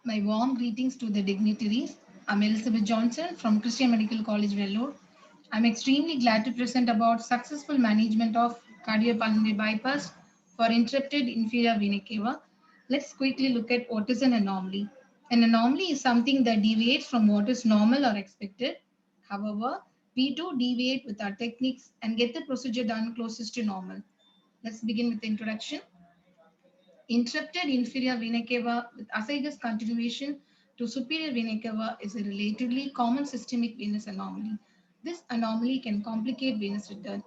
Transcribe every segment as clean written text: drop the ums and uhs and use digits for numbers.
My warm greetings to the dignitaries. I'm Elizabeth Johnson from Christian Medical College, Vellore. I'm extremely glad to present about successful management of cardiopulmonary bypass for interrupted inferior vena cava. Let's quickly look at what is an anomaly. An anomaly is something that deviates from what is normal or expected. However, we do deviate with our techniques and get the procedure done closest to normal. Let's begin with the introduction. Interrupted inferior vena cava with ascites continuation to superior vena cava is a relatively common systemic venous anomaly. This anomaly can complicate venous return.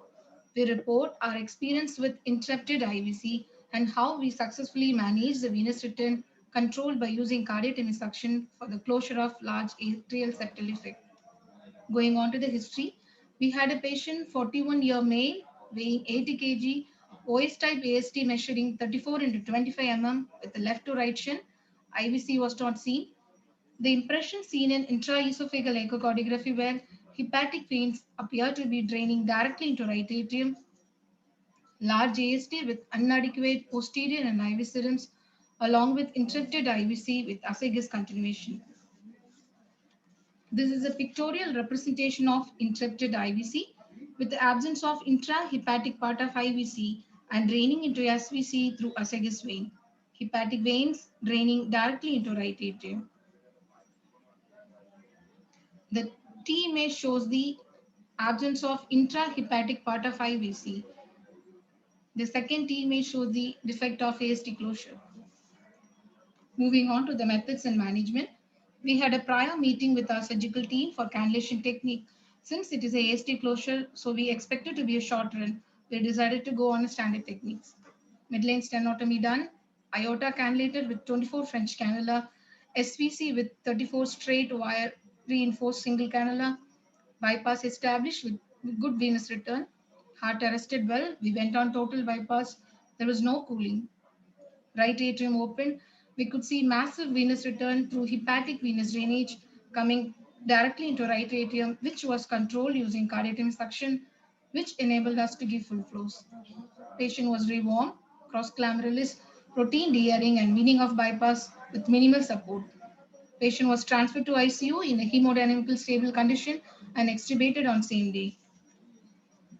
We report our experience with interrupted IVC and how we successfully manage the venous return controlled by using cardiotomy suction for the closure of large atrial septal defect. Going on to the history, we had a patient, 41-year male, weighing 80 kg, OS type AST measuring 34 into 25 mm with the left to right shin. IVC was not seen. The impression seen in intraesophageal echocardiography where hepatic veins appear to be draining directly into right atrium, large AST with inadequate posterior and IVC rims, along with interrupted IVC with ascites continuation. This is a pictorial representation of interrupted IVC with the absence of intrahepatic part of IVC and draining into SVC through ascites vein. Hepatic veins draining directly into right atrium. The T image shows the absence of intrahepatic part of IVC. The second T image shows the defect of AST closure. Moving on to the methods and management, we had a prior meeting with our surgical team for cannulation technique. Since it is a AST closure, so we expected to be a short run, we decided to go on a standard techniques. Midline stenotomy done, aorta cannulated with 24 French cannula, SVC with 34 straight wire reinforced single cannula, bypass established with good venous return, heart arrested well, we went on total bypass, there was no cooling. Right atrium opened, we could see massive venous return through hepatic venous drainage coming directly into right atrium, which was controlled using cardiotomy suction, which enabled us to give full flows. Patient was rewarmed, cross-glomerulus, routine de-airing and weaning of bypass with minimal support. Patient was transferred to ICU in a hemodynamically stable condition and extubated on same day.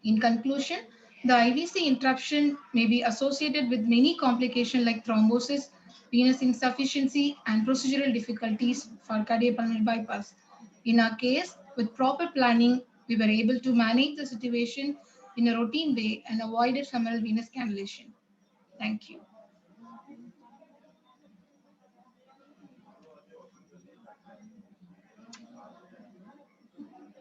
In conclusion, the IVC interruption may be associated with many complications like thrombosis, venous insufficiency, and procedural difficulties for cardiopulmonary bypass. In our case, with proper planning, we were able to manage the situation in a routine way and avoided femoral venous cannulation. Thank you.